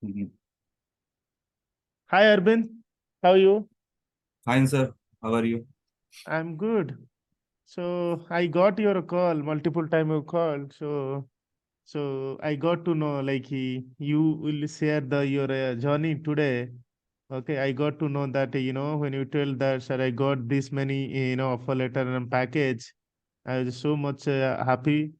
Mhm. Hi Arvind, how are you? Fine, sir. How are you? I'm good. So I got your call, multiple time you called. So I got to know like you will share your journey today. Okay, I got to know that when you tell that sir I got this many offer letter and package, I was so much happy.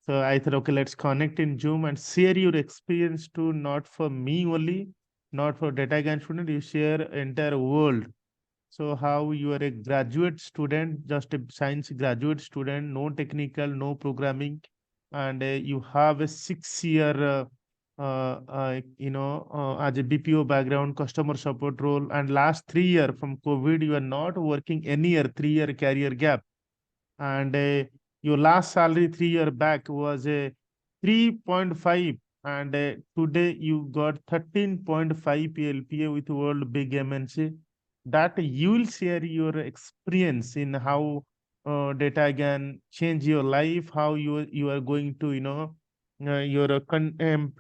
So I thought okay, let's connect in Zoom and share your experience too, not for me only, not for data science student. You share entire world. So how you are a graduate student, just a science graduate student, no technical, no programming, and you have a 6 year, as a BPO background, customer support role, and last 3 year from COVID, you are not working any year, 3 year career gap, and your last salary 3 year back was a 3.5, and today you got 13.5 PLPA with world big MNC. That you will share your experience in how data can change your life, how you are going to your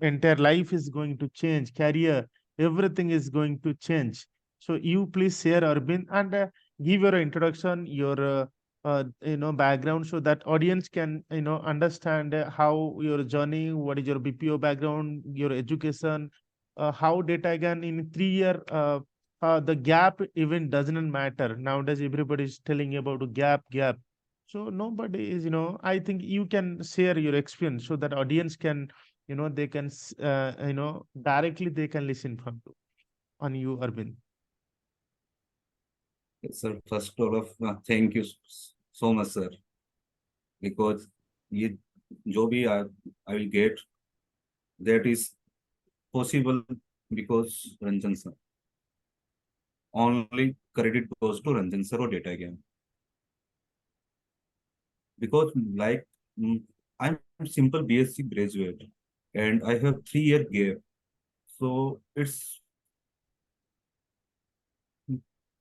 entire life is going to change, career, everything is going to change. So you please share, Arvind, and give your introduction, your background, so that audience can understand how your journey, what is your BPO background, your education, how data again in 3 year, the gap even doesn't matter nowadays. Everybody is telling about a gap. So nobody is, I think you can share your experience so that audience can, they can directly they can listen from you, on you, Arvind. Yes, sir. First of all, thank you so much, sir. Because ये जो भी I will get, that is possible because Ranjan sir. Only credit goes to Ranjan sir or data again. Because like I'm simple BSc graduate and I have 3 year gap. So it's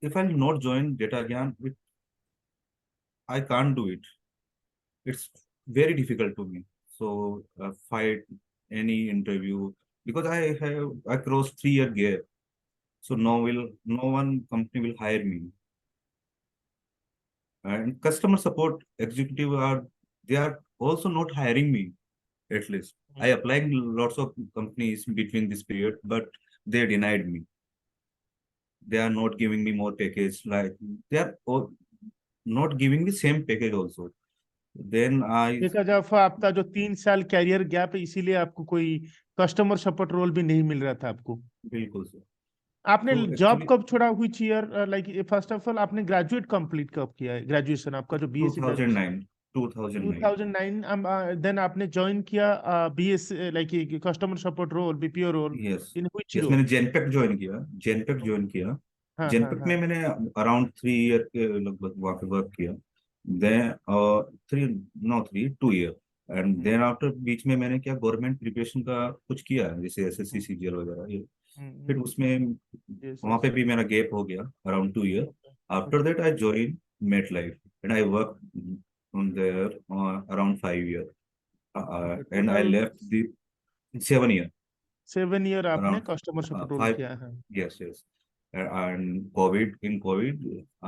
if I'll not join data again, I can't do it. It's very difficult to me. So fight any interview because I crossed 3 year gap. So no one company will hire me. And customer support executive they are also not hiring me at least. I Mm. applied lots of companies between this period, but they denied me. They are not giving me more package. Like they are not giving the same package also. Then I देखा जाए आपका जो 3 साल career gap है, इसीलिए आपको कोई customer support role भी नहीं मिल रहा था आपको। बिल्कुल सर। आपने तो जॉब एक्चुअली कब छोड़ा, हुई year, like first of all आपने ग्रेजुएट कंप्लीट कब किया है, ग्रेजुएशन आपका जो बीएससी ग्रेजुएशन? 2009 2009 2009। देन आपने ज्वाइन किया BS like customer support role, BPO role, yes. In which yes, role? मैंने जेनपेक ज्वाइन किया। जेनपेक ज्वाइन किया। हाँ हाँ जेनपेक हाँ। में मैंने अराउंड 3 ईयर के लगभग वहाँ पे वर्क किया। Then three, no three 2 year. And hmm, then after बीच में मैंने क्या गवर्नमेंट प्रिपरेशन का कुछ किया जैसे एसएससी हम्म, सीजीएल वगैरह ये। फिर हम्म। उसमें यस वहाँ यस। पे भी मेरा गैप हो गया around 2 year. Okay after okay. That I join MetLife and I work on there around 5 years, okay and I left the 7 year 2007 year आपने around customer support role five. किया है? Yes, yes. And COVID,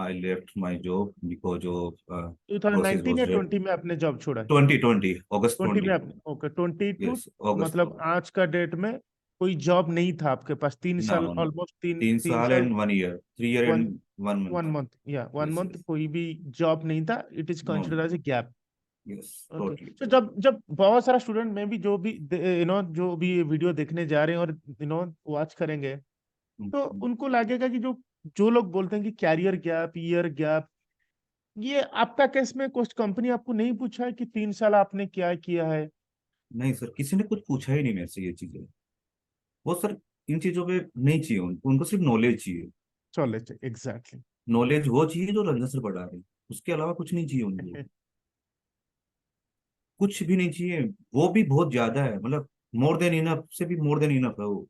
I left my job because of process 2019 was या red. 20 में आपने job छोड़ा है? 2020, August 20 में 20. आपने, ओके, 22। Yes, August, मतलब August. आज का डेट में कोई जॉब नहीं था आपके पास, 3 साल, No, no. ऑलमोस्ट तीन तीन तीन साल साल and 1 year, 3 year one and 1 month. 1 month, या 1 मंथ Yes. कोई भी जॉब नहीं था, it is No. Considered as a gap. Yes, okay, totally. तो जब जब बहुत सारा स्टूडेंट में भी जो भी जो भी वीडियो देखने जा रहे हैं और वॉच करेंगे, तो Mhm. उनको लगेगा कि जो जो लोग बोलते हैं कि कैरियर गैप, ईयर गैप, ये आपका केस में कुछ कंपनी आपको नहीं पूछा है कि 3 साल आपने क्या किया है? नहीं सर, किसी ने कुछ पूछा ही नहीं मेरे से ये चीजें। वो सर इन चीजों पे नहीं चाहिए उनको सिर्फ नॉलेज चाहिए। चले, एग्जैक्टली। नॉलेज वो चाहिए जो रंजन सर पढ़ा रहे हैं। उसके अलावा कुछ नहीं चाहिए उनको। कुछ भी नहीं चाहिए। वो भी बहुत ज्यादा है, मतलब मोर देन इनफ से भी मोर देन इनफ है वो।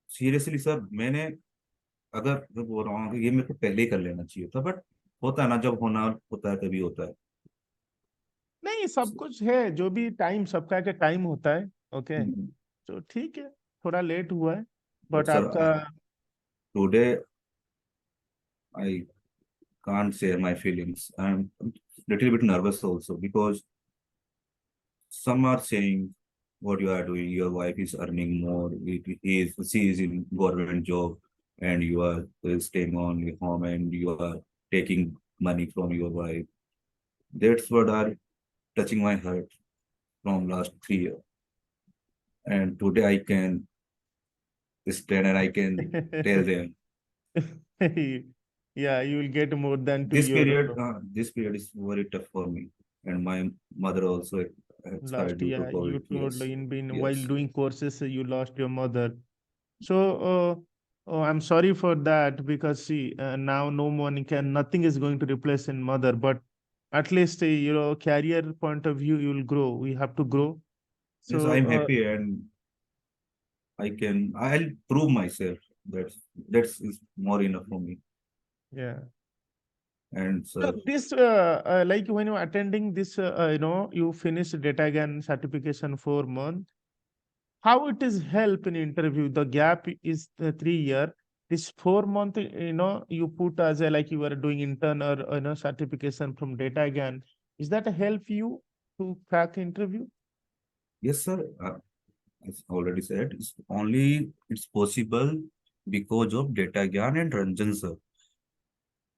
सीरियसली सर, मैंने अगर मैं बोल रहा हूँ कि ये मेरे को पहले ही कर लेना चाहिए था, बट होता है ना, जब होना होता है तभी होता है। नहीं, सब कुछ है, जो भी टाइम, सबका के टाइम होता है। ओके। तो ठीक है, थोड़ा लेट हुआ है, But बट sir, आपका today I can't share my feelings. I'm little bit nervous also because some are saying what you are doing, your wife is earning more, she is in government job, and you are staying on your home and you are taking money from your wife. That's what are touching my heart from last 3 years. And today I can stand and I can tell them yeah, you will get more than to your this period is very tough for me, and my mother also expired last due to year. You COVID. told Yes, in been while yes. doing courses, you lost your mother. So I'm sorry for that, because see, now no money can, nothing is going to replace in mother, but at least career point of view, you will grow. We have to grow. Yes, So I'm happy and I'll prove myself. That's is more enough for me. yeah. And So sir, this, like when you're attending this, you finish data GAN certification 4 month. How it is help in interview? The gap is the 3 year. This 4 month, you put as a like you were doing intern or certification from data GAN. Is that a help you to crack interview? yes, sir. As already said, it's possible because of Data Gyan and Ranjan sir.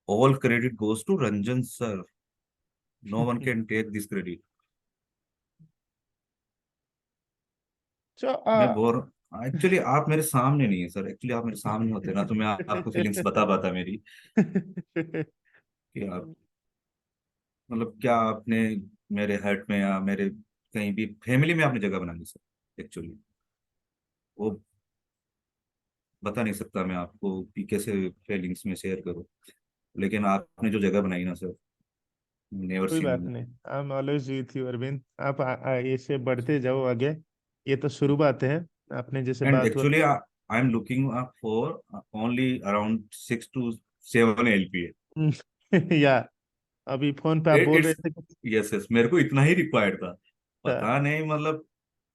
All credit goes to Ranjan sir. No one can take this credit. So मैं bore actually आप मेरे सामने नहीं है sir, actually आप मेरे सामने होते ना तो मैं आपको फीलिंग्स बता पाता मेरी, कि आप मतलब क्या आपने मेरे हर्ट में या मेरे कहीं भी फैमिली में आपने जगह बना ली सर। एक्चुअली वो बता नहीं सकता मैं आपको कि कैसे फीलिंग्स में शेयर करूं, लेकिन आपने जो जगह बनाई ना सर, नेवर कोई बात सीन। नहीं, I am always with you Arvind. आप ऐसे बढ़ते जाओ आगे, ये तो शुरू बात है। आपने जैसे एंड बात हुआ actually I am looking for only around 6 to 7 LPA। या अभी फोन पे आप बोल रहे इट्स थे कि यस यस, मेरे को इतना ही रिक्वायर्ड था, पता नहीं मतलब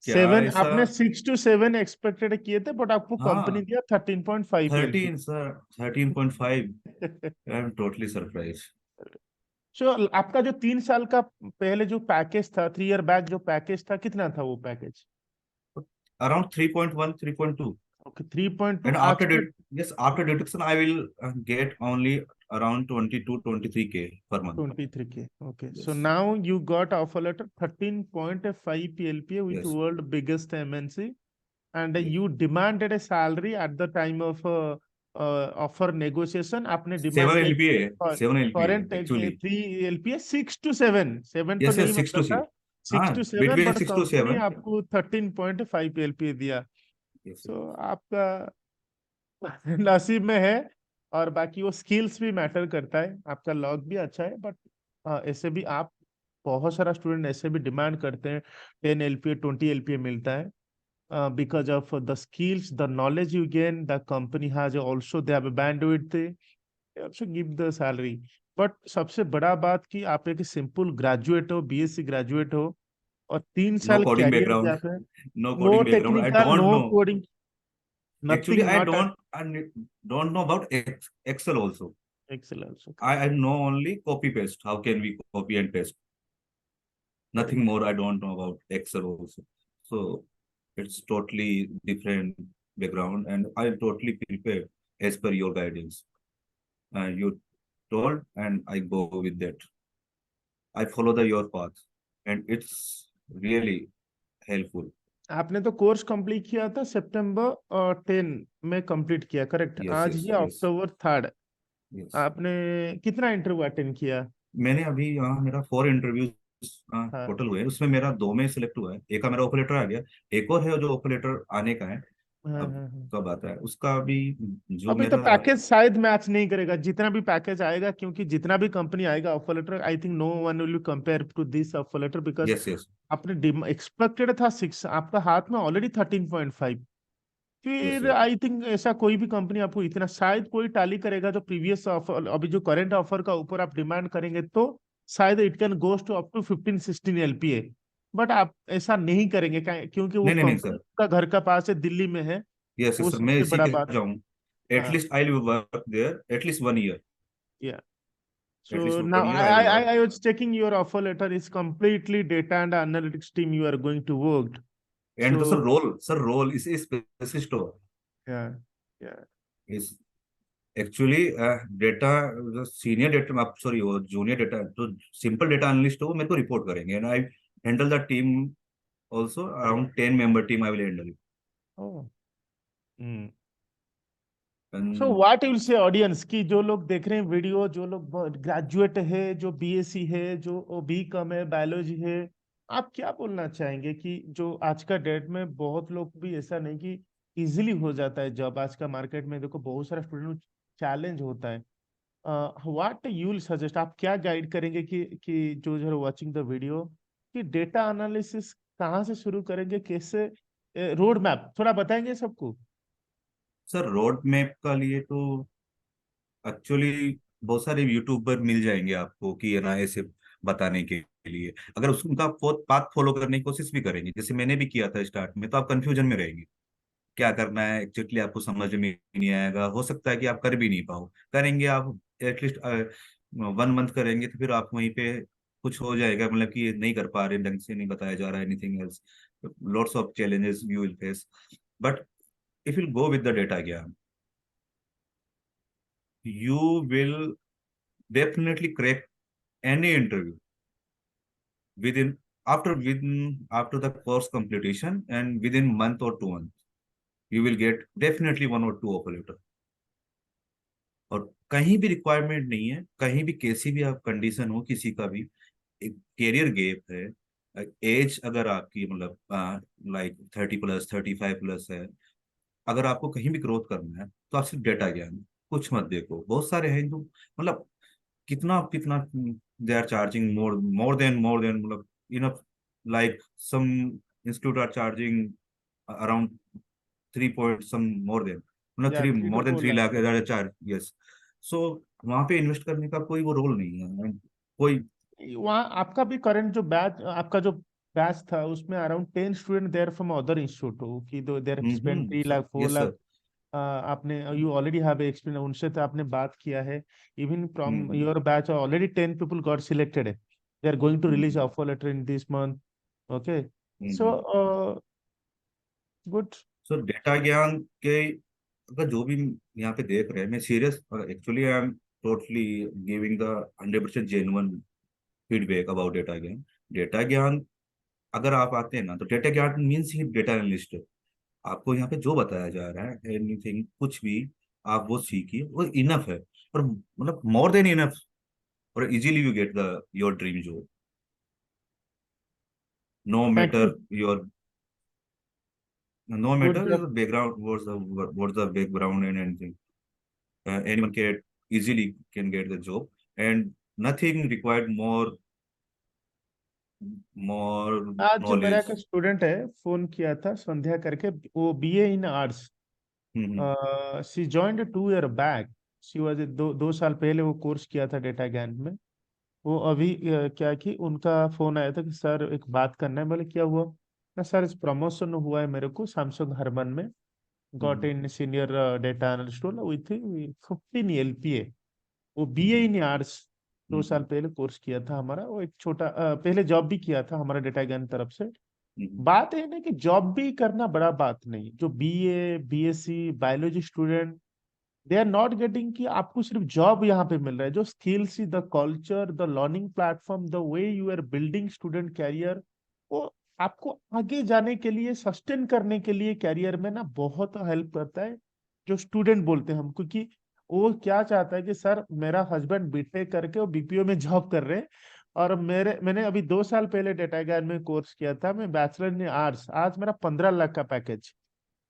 क्या 7, ऐसा। आपने 6 to 7 एक्सपेक्टेड किए थे, बट आपको कंपनी हाँ, दिया 13.5 LP. 13 sir, 13.5। I am totally surprise. So आपका जो 3 साल का पहले जो पैकेज था, 3 ईयर बैक जो पैकेज था, कितना था वो पैकेज? अराउंड 3.1, 3.2। ओके, 3.2 And आज after के yes, after deduction, I will get only around 22, 23K per month. 23K. Okay, so Yes, now you got offer letter 13.5 PLPA with yes, world biggest MNC, and yes. you demanded a salary at the time of offer negotiation. आपने demand 7 किया LPA, 7 LPA current actually. 3 LPA 6 to 7, 7 तो Yes, नहीं yes, 6 to मतलब 6. था, six हाँ, two seven between but 6 to company 7. आपको 13.5 LPA दिया। Yes, सो आपका नसीब में है। और बाकी वो स्किल्स भी मैटर करता है, आपका लॉग भी अच्छा है, बट ऐसे भी आप, बहुत सारा स्टूडेंट ऐसे भी डिमांड करते हैं 10 एलपीए 20 एलपीए मिलता है, because of the skills, the knowledge you gain, the company has also they have a bandwidth, they also give the salary। But सबसे बड़ा बात कि आप एक सिंपल ग्रेजुएट हो, बीएससी ग्रेजुएट हो, और 3 साल no coding career background, gap है। no no coding background. I technical, don't no know. Coding, Actually, nothing, not don't know about Excel also. Excel also. I know only copy paste. How can we copy and paste? Nothing more. I don't know about Excel also. So it's totally different background, and I totally prepared as per your guidance. You told, and I go with that. I follow the your path, and it's really helpful. आपने तो course complete किया था सितंबर 10 में complete किया, correct? Yes, आज yes, ये yes, October 3। yes. आपने कितना इंटरव्यू अटेंड किया? मैंने अभी यहाँ मेरा 4 इंटरव्यूज हाँ टोटल हुए हैं, उसमें मेरा 2 में सिलेक्ट हुआ है, एक का मेरा ऑफर लेटर आ गया, एक और है जो ऑफर लेटर आने का है। हाँ अब हाँ हाँ। कब आता है उसका अभी, जो अभी तो मेरा। पैकेज शायद मैच नहीं करेगा, जितना भी पैकेज आएगा, क्योंकि जितना भी कंपनी आएगा offer letter, I think no one will compare to this offer letter, because yes yes आपने एक्सपेक्टेड था 6, आपका हाथ में ऑलरेडी 13.5। यस फिर सर। आई थिंक ऐसा कोई भी कंपनी आपको इतना, शायद कोई टाली करेगा जो प्रीवियस ऑफर, अभी जो करंट ऑफर का ऊपर आप डिमांड करेंगे, तो शायद it can goes to up to 15-16 LPA. But आप ऐसा नहीं करेंगे क्योंकि वो नहीं नहीं नहीं कंपनी सर। का घर का पास है, दिल्ली में है, यस वो सर, मैं सबसे इसी बड़ा के बात। जाऊँ। हाँ, at least I will work there at least 1 year। या at least so now one I, year I will I work. I was checking your offer letter is completely data and analytics team you are going to work. And तो So sir role इस स्पेसिस्ट yeah, yeah. इस actually data, senior data, आप sorry वो junior data, तो simple data analyst हो, वो मेरे को रिपोर्ट करेंगे, and I handle the team also, around 10 member team I will handle. Oh. Hmm. So and what will say audience की जो लोग देख रहे हैं वीडियो, जो लोग ग्रेजुएट है, जो बीएससी है, जो बी कम है, बायोलॉजी है, आप क्या बोलना चाहेंगे कि जो आज का डेट में बहुत लोग भी ऐसा नहीं कि इजीली हो जाता है जॉब, आज का मार्केट में देखो बहुत सारा स्टूडेंट चैलेंज होता है, व्हाट यू विल सजेस्ट, आप क्या गाइड करेंगे कि जो वाचिंग द वीडियो कि डेटा एनालिसिस कहाँ से शुरू करेंगे, कैसे, रोड मैप थोड़ा बताएंगे सबको। सर रोड मैप का लिए तो एक्चुअली बहुत सारे यूट्यूबर मिल जाएंगे आपको कि है ना ऐसे बताने के लिए। अगर उनका पाथ फॉलो करने की कोशिश भी करेंगे, जैसे मैंने भी किया था स्टार्ट में, तो आप कंफ्यूजन में रहेंगे क्या करना है एग्जैक्टली, आपको समझ में ही नहीं आएगा, हो सकता है कि आप कर भी नहीं पाओ। करेंगे आप एटलीस्ट 1 month करेंगे, तो फिर आप वहीं पे कुछ हो जाएगा, मतलब कि नहीं कर पा रहे, ढंग से नहीं बताया जा रहा है, anything else, lots of challenges you will face. But if will go with the data ज्ञान, you will definitely crack any interview within after the course completion, and within month or 2 months you will get definitely one or two offer letter। और कहीं भी requirement नहीं है, कहीं भी कैसी भी आप कंडीशन हो किसी का भी, एक कैरियर गैप है, एज अगर आपकी मतलब लाइक 30+, 35+ है, अगर आपको कहीं भी ग्रोथ करना है तो आप सिर्फ डेटा ज्ञान, कुछ मत देखो। बहुत सारे हैं जो मतलब कितना कितना they are charging more than मतलब enough, like some institute are charging around 3 point some more than, मतलब या three three to more than four 3 lakh lakh charge. Yes. So वहां पे इन्वेस्ट करने का कोई वो रोल नहीं है कोई। वहाँ आपका भी करंट जो बैच, आपका जो बैच था उसमें around 10 student there from other institute हो कि though there spend 3 lakh four yes lakh sir. आपने यू ऑलरेडी हैव एक्सपीरियंस, उनसे तो आपने बात किया है, even from hmm your batch already 10 people got selected है, they are going to release hmm offer letter in this month. Okay, so hmm good. So data Gyan के अगर जो भी यहाँ पे देख रहे हैं, मैं serious actually I am totally giving the 100% genuine feedback about data ज्ञान। डेटा ज्ञान अगर आप आते हैं ना, तो डेटा ज्ञान मीन्स ही डेटा एनालिस्ट। आपको यहाँ पे जो बताया जा रहा है एनीथिंग कुछ भी, आप वो सीखिए, वो इनफ है, और मतलब मोर देन इनफ, और easily you get the your dream job. No thank matter you. Your, no good matter job. Background, what's the background and anything, anyone can easily can get the job, and nothing required more आज मेरा एक knowledge। Student है, phone किया था संध्या करके, वो BA in arts, hmm she joined 2 year back, she was दो साल पहले वो कोर्स किया था डेटा ज्ञान में। वो अभी क्या कि उनका फोन आया था कि सर एक बात करना है, बोले क्या हुआ ना सर, इस प्रमोशन हुआ है मेरे को सैमसंग हरमन में, got hmm in senior data analyst with 15 LPA, वो बीए हम्म इन आर्ट्स 2 साल हम्म पहले कोर्स किया था हमारा, वो एक छोटा पहले जॉब भी किया था हमारा डेटा ज्ञान तरफ से। हम्म बात है ना कि जॉब भी करना बड़ा बात नहीं, जो BA BSc biology student, they are not getting कि आपको सिर्फ जॉब यहाँ पे मिल रहा है, जो skills, the culture, the learning platform, the way you are building student career, वो आपको आगे जाने के लिए, सस्टेन करने के लिए कैरियर में ना बहुत हेल्प करता है, जो स्टूडेंट बोलते हैं हम, क्योंकि वो क्या चाहता है कि सर मेरा हस्बैंड बीटेक करके वो बीपीओ में जॉब कर रहे हैं, और मैंने अभी 2 साल पहले डेटा ज्ञान में कोर्स किया था, मैं बैचलर इन आर्ट्स, आज मेरा 15 लाख का पैकेज,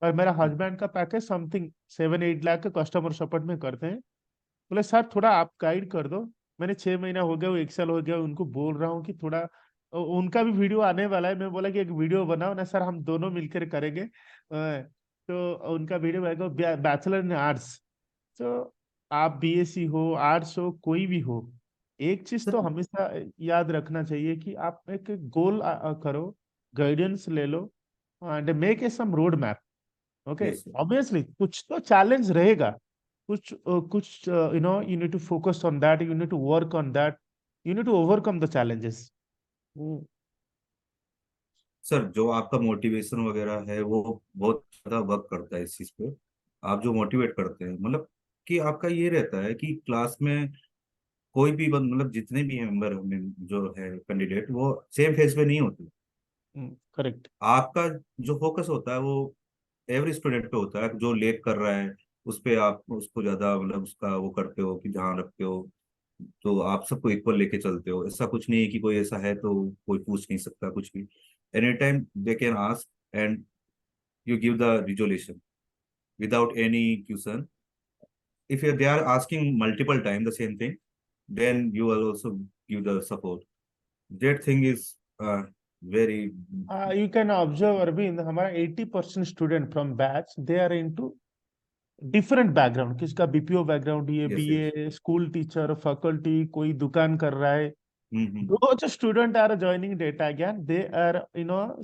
और मेरा हस्बैंड का पैकेज समथिंग 7-8 लाख के कस्टमर सपोर्ट में करते हैं। बोले सर थोड़ा आप गाइड कर दो, मैंने 6 महीना हो गया, वो 1 साल हो गया, उनको बोल रहा हूँ कि थोड़ा उनका भी वीडियो आने वाला है, मैं बोला कि एक वीडियो बनाओ ना सर, हम दोनों मिलकर करेंगे, तो उनका वीडियो आएगा, बैचलर इन आर्ट्स। तो आप बीएससी हो, आर्ट्स हो, कोई भी हो, एक चीज सर तो हमेशा याद रखना चाहिए कि आप एक गोल करो, गाइडेंस ले लो and make a some road map. Okay, yes sir. Obviously कुछ तो चैलेंज रहेगा, कुछ you need to focus on that, you need to work on that, you need to overcome the challenges. Sir जो आपका motivation वगैरह है वो बहुत ज्यादा वर्क करता है इस चीज पे। आप जो मोटिवेट करते हैं मतलब कि आपका ये रहता है कि क्लास में कोई भी मतलब जितने भी मेंबर जो है कैंडिडेट वो सेम फेज पे नहीं होते। करेक्ट। आपका जो फोकस होता है वो एवरी स्टूडेंट पे होता है जो लेट कर रहा है। उस पे आप उसको ज्यादा मतलब उसका वो करते हो कि ध्यान रखते हो। तो आप सबको इक्वल लेके चलते हो। ऐसा कुछ नहीं है कि कोई ऐसा है तो कोई पूछ नहीं सकता कुछ भी। Any time they can ask and you give the resolution without any question. If they are asking multiple time the same thing, then you will also give the support. That thing is very you can observe Arvind, हमारा 80% student from batch they are into different background. किसका BPO background, ये yes yes। BA, school teacher, faculty, कोई दुकान कर रहा है। हम्म। Those student are joining data again. They are,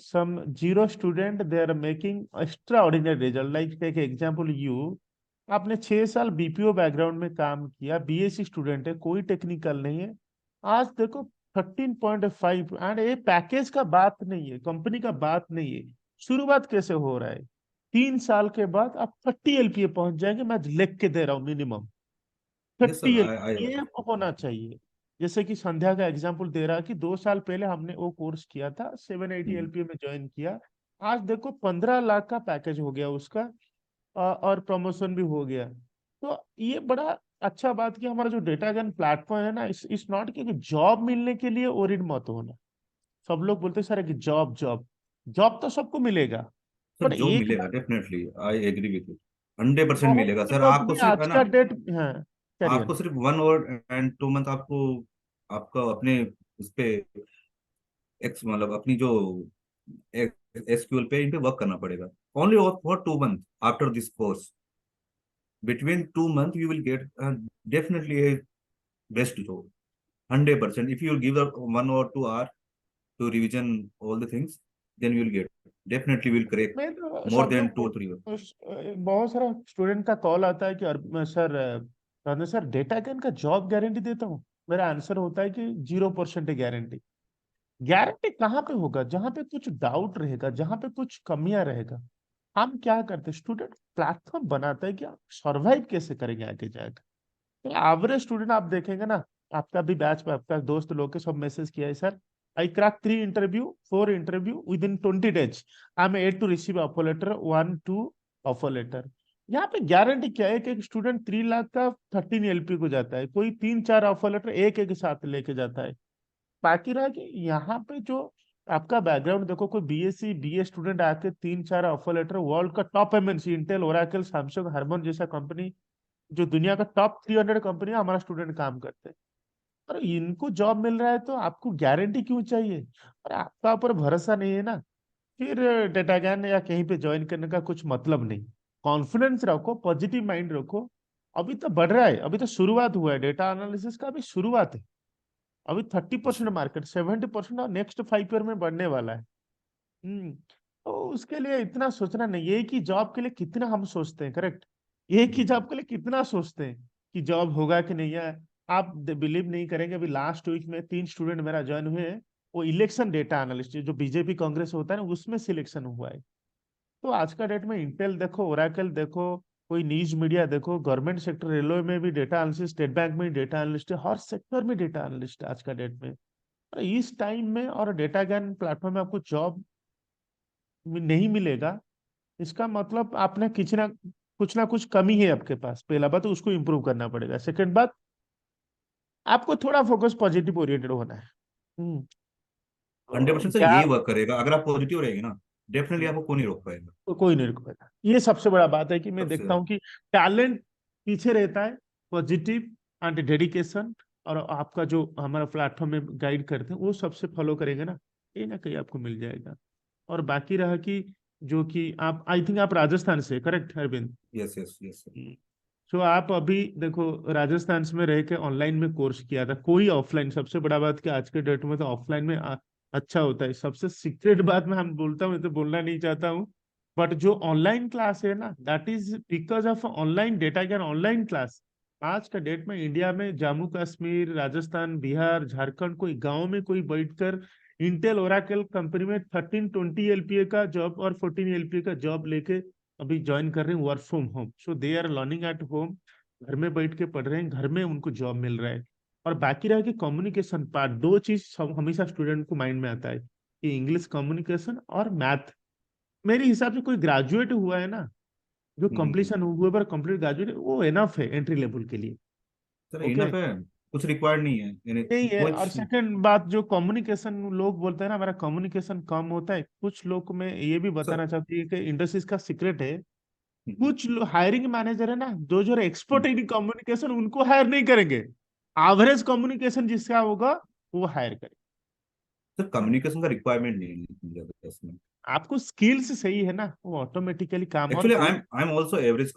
some zero student. They are making extraordinary result. Like take example you, आपने 6 साल BPO background में काम किया, बीएससी स्टूडेंट है, कोई टेक्निकल नहीं है। आज देखो 13.5, एंड ये पैकेज का बात नहीं है, कंपनी का बात नहीं है। शुरुआत कैसे हो रहा है? 3 साल के बाद आप 30 एलपीए पहुंच जाएंगे, मैं लिख के दे रहा हूँ मिनिमम Yes sir, 30 I ये आपको होना चाहिए। जैसे कि संध्या का एग्जांपल दे रहा कि 2 साल पहले हमने वो कोर्स किया था, 780 हम्म, एलपीए में ज्वाइन किया। आज देखो 15 लाख का पैकेज हो गया उसका, और प्रमोशन भी हो गया। तो ये बड़ा अच्छा बात कि हमारा जो डेटा गन प्लेटफॉर्म है ना, इस नॉट कि जॉब मिलने के लिए ओरिड मत होना। सब लोग बोलते हैं सर कि जॉब जॉब जॉब तो सबको मिलेगा, सर पर जो एक मिलेगा बात definitely I agree with you. 100% बहुत मिलेगा से सर। लोग आपको भी सिर्फ है आज ना, का डेट, हाँ, आपको करियर। सिर्फ 1 और 2 मंथ आपको आपका अपने उस पे एक्स मतलब अपनी जो एसक्यूएल पे इन पे वर्क करना पड़ेगा। Only for 2 month after this course. Between 2 months you will get definitely a best job 100%. If you give the 1 or 2 hour to revision all the things, then you will get definitely will crack मैं तो more सब than लोग 2 or 3 hours. बहुत सारा student का call आता है कि sir, Radhe sir data can का जॉब गारंटी देता हूँ। मेरा आंसर होता है कि 0% गारंटी। गारंटी कहाँ पे होगा? जहां पे कुछ डाउट रहेगा, जहां पे कुछ कमियां रहेगा। हम क्या करते, स्टूडेंट प्लेटफॉर्म बनाते हैं कि आप सर्वाइव कैसे करेंगे आगे जाकर। तो एवरेज स्टूडेंट आप देखेंगे ना, आपका भी बैच में आपका दोस्त लोग के सब मैसेज किया है, sir I crack 3 interview, 4 interview within 20 days, I am at to receive offer letter, 1 2 offer letter. यहाँ पे गारंटी क्या है कि एक स्टूडेंट 3 लाख का 13 एलपी को जाता है, कोई 3 4 ऑफर लेटर एक एक साथ लेके जाता है। बाकी रहा कि यहाँ पे जो आपका बैकग्राउंड देखो, कोई बीएससी बीए स्टूडेंट आके 3 4 ऑफर लेटर, वर्ल्ड का top MNC, Intel, Oracle, Samsung, Harman जैसा कंपनी, जो दुनिया का टॉप 300 कंपनी, हमारा स्टूडेंट काम करते हैं। पर इनको जॉब मिल रहा है तो आपको गारंटी क्यों चाहिए? और आपका ऊपर भरोसा नहीं है ना, फिर डेटा ज्ञान या कहीं पे ज्वाइन करने का कुछ मतलब नहीं। कॉन्फिडेंस रखो, पॉजिटिव माइंड रखो। अभी तो बढ़ रहा है, अभी तो शुरुआत हुआ है, डेटा एनालिसिस का अभी शुरुआत है। अभी 30% मार्केट, 70% और नेक्स्ट 5 ईयर में बढ़ने वाला है। तो उसके लिए इतना सोचना नहीं। एक ही जॉब के लिए कितना हम सोचते हैं, करेक्ट? एक ही जॉब के लिए कितना सोचते हैं कि जॉब होगा कि नहीं है। आप बिलीव नहीं करेंगे, अभी लास्ट वीक में 3 स्टूडेंट मेरा ज्वाइन हुए हैं। वो इलेक्शन डेटा एनालिस्ट, जो बीजेपी कांग्रेस होता है ना, उसमें सिलेक्शन हुआ है। तो आज का डेट में इंटेल देखो, ओरेकल देखो, कोई न्यूज मीडिया देखो, गवर्नमेंट सेक्टर, रेलवे में भी डेटा एनालिस्ट, स्टेट बैंक में डेटा एनालिस्ट है, हर सेक्टर में डेटा एनालिस्ट है आज का डेट में। और इस टाइम में और डेटा ज्ञान प्लेटफॉर्म में आपको जॉब नहीं मिलेगा, इसका मतलब आपने कुछ ना कुछ कमी है आपके पास। पहला बात तो उसको इम्प्रूव करना पड़ेगा। सेकंड बात, आपको थोड़ा फोकस पॉजिटिव ओरिएंटेड होना है। हंड्रेड तो परसेंट सर क्या, यही वर्क करेगा। अगर आप पॉजिटिव रहेंगे ना डेफिनेटली आपको कौन नहीं रोक पाएगा। तो कोई नहीं रुक पाएगा। ये सबसे बड़ा बात है कि मैं सबसे देखता ज्यादा। हूँ कि टैलेंट पीछे रहता है, पॉजिटिव एंड डेडिकेशन। और आपका जो हमारा प्लेटफॉर्म में गाइड करते हैं वो सबसे फॉलो करेंगे ना कहीं आपको मिल जाएगा। और बाकी रहा कि जो कि आप, आई थिंक आप राजस्थान से, correct Arvind? Yes yes yes sir. So आप अभी देखो, राजस्थान में रह के ऑनलाइन में कोर्स किया था, कोई ऑफलाइन, सबसे बड़ा बात कि आज के डेट में तो ऑफलाइन में अच्छा होता है। सबसे सीक्रेट बात मैं हम बोलता हूँ, मैं तो बोलना नहीं चाहता हूँ, बट जो ऑनलाइन क्लास है ना, that is because of online data ज्ञान ऑनलाइन क्लास। आज का डेट में इंडिया में जम्मू कश्मीर, राजस्थान, बिहार, झारखंड, कोई गांव में कोई बैठकर इंटेल ओरेकल कंपनी में 13-20 LPA का जॉब और 14 LPA का जॉब लेके अभी ज्वाइन कर रहे हैं work from home. So they are learning at home, घर में बैठ के पढ़ रहे हैं, घर में उनको जॉब मिल रहा है। और बाकी रह कि कम्युनिकेशन पार्ट, दो चीज हमेशा स्टूडेंट को माइंड में आता है कि इंग्लिश कम्युनिकेशन और मैथ। मेरे हिसाब से कोई ग्रेजुएट हुआ है ना, जो हम्म। कंप्लीशन हुए पर कंप्लीट ग्रेजुएट, वो एनफ है एंट्री लेवल के लिए। सर ओके, इनफ है, कुछ रिक्वायर्ड नहीं है यानी नहीं है। और कुछ। सेकंड बात, जो कम्युनिकेशन लोग बोलते हैं ना हमारा कम्युनिकेशन कम होता है, कुछ लोग को मैं ये भी सर बताना चाहती हूँ कि इंडस्ट्रीज का सीक्रेट है, हम्म, कुछ हायरिंग मैनेजर है ना, जो जो एक्सपर्ट हम्म, इन कम्युनिकेशन, उनको हायर नहीं करेंगे। एवरेज कम्युनिकेशन जिसका होगा वो हायर करें। सर कम्युनिकेशन का रिक्वायरमेंट नहीं है इतनी ज्यादा इसमें। आपको स्किल्स सही है ना, वो ऑटोमेटिकली काम। और एक्चुअली दो, I am also average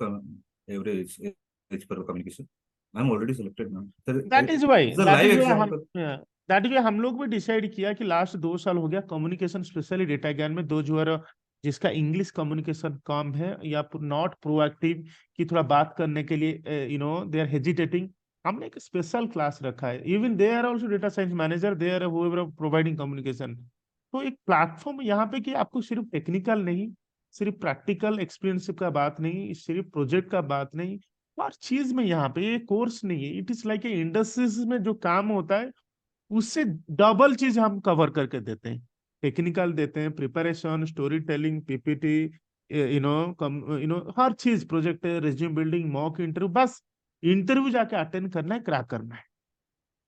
age पर communication. I am already selected now sir. That is why it's a that live is why हम एग्जांपल। दैट इज वाई हम लोग भी डिसाइड किया कि लास्ट 2 साल हो गया कम्युनिकेशन, स्पेशली डेटा ज्ञान में, दो जो है जिसका इंग्लिश कम्युनिकेशन कम है या नॉट प्रोएक्टिव, कि थोड़ा बात करने के लिए दे आर हेजिटेटिंग, हमने एक स्पेशल क्लास रखा है। Even they are also data science manager, they are however providing communication. तो एक प्लेटफॉर्म यहाँ पे कि आपको सिर्फ टेक्निकल नहीं, सिर्फ प्रैक्टिकल एक्सपीरियंस का बात नहीं, सिर्फ प्रोजेक्ट का बात नहीं, हर चीज में यहाँ पे ये कोर्स नहीं है। इट इज लाइक इंडस्ट्रीज में जो काम होता है उससे डबल चीज हम कवर करके देते हैं। टेक्निकल देते हैं, प्रिपरेशन, स्टोरी टेलिंग, पीपीटी, हर चीज, project, resume building, mock interview, बस इंटरव्यू जाके अटेंड करना है, क्रैक करना है।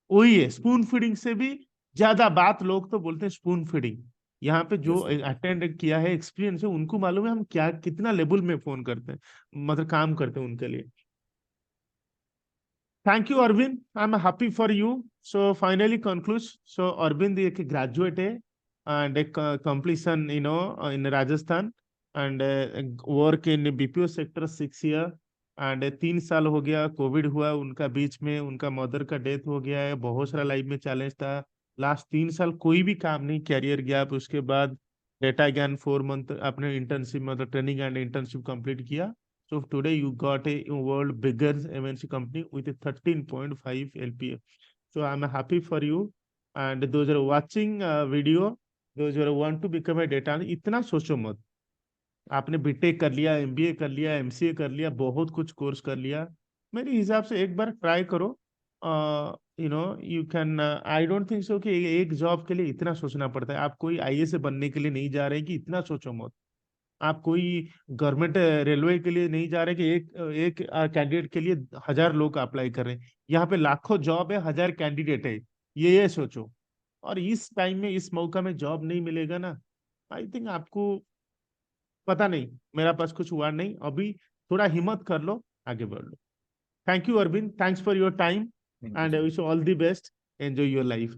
वही है, स्पून फीडिंग से भी ज्यादा बात, लोग तो बोलते हैं स्पून फीडिंग। यहाँ पे जो यस सर। अटेंड किया है, एक्सपीरियंस है, उनको मालूम है हम क्या कितना लेवल में फोन करते हैं, मतलब काम करते हैं उनके लिए। Thank you, Arvind. I'm happy for you. So finally concludes. So Arvind एक graduate है and एक completion, in Rajasthan, and work in BPO sector 6 year, and 3 साल हो गया, कोविड हुआ उनका, बीच में उनका मदर का डेथ हो गया है, बहुत सारा लाइफ में चैलेंज था। लास्ट 3 साल कोई भी काम नहीं, कैरियर गैप। उसके बाद डेटा ज्ञान 4 मंथ अपने इंटर्नशिप, मतलब ट्रेनिंग एंड इंटर्नशिप कंप्लीट किया। So today you got a world biggest MNC company with a 13.5 LPA. So I'm happy for you. And those are watching video, those who want to become a data analyst, इतना सोचो मत। आपने BTech कर लिया, MBA कर लिया, MCA कर लिया, बहुत कुछ कोर्स कर लिया, मेरे हिसाब से एक बार ट्राई करो। You can, I don't think so कि एक जॉब के लिए इतना सोचना पड़ता है। आप कोई आईएएस बनने के लिए नहीं जा रहे हैं कि इतना सोचो मत। आप कोई गवर्नमेंट रेलवे के लिए नहीं जा रहे कि एक एक कैंडिडेट के लिए 1000 लोग अप्लाई कर रहे हैं। यहाँ पे लाखों जॉब है, 1000 कैंडिडेट है, ये सोचो। और इस टाइम में, इस मौका में जॉब नहीं मिलेगा ना, आई थिंक आपको, पता नहीं, मेरा पास कुछ हुआ नहीं अभी, थोड़ा हिम्मत कर लो, आगे बढ़ लो। Thank you Arvind, thanks for your time, thank you and I sir. Wish all the best, enjoy your life.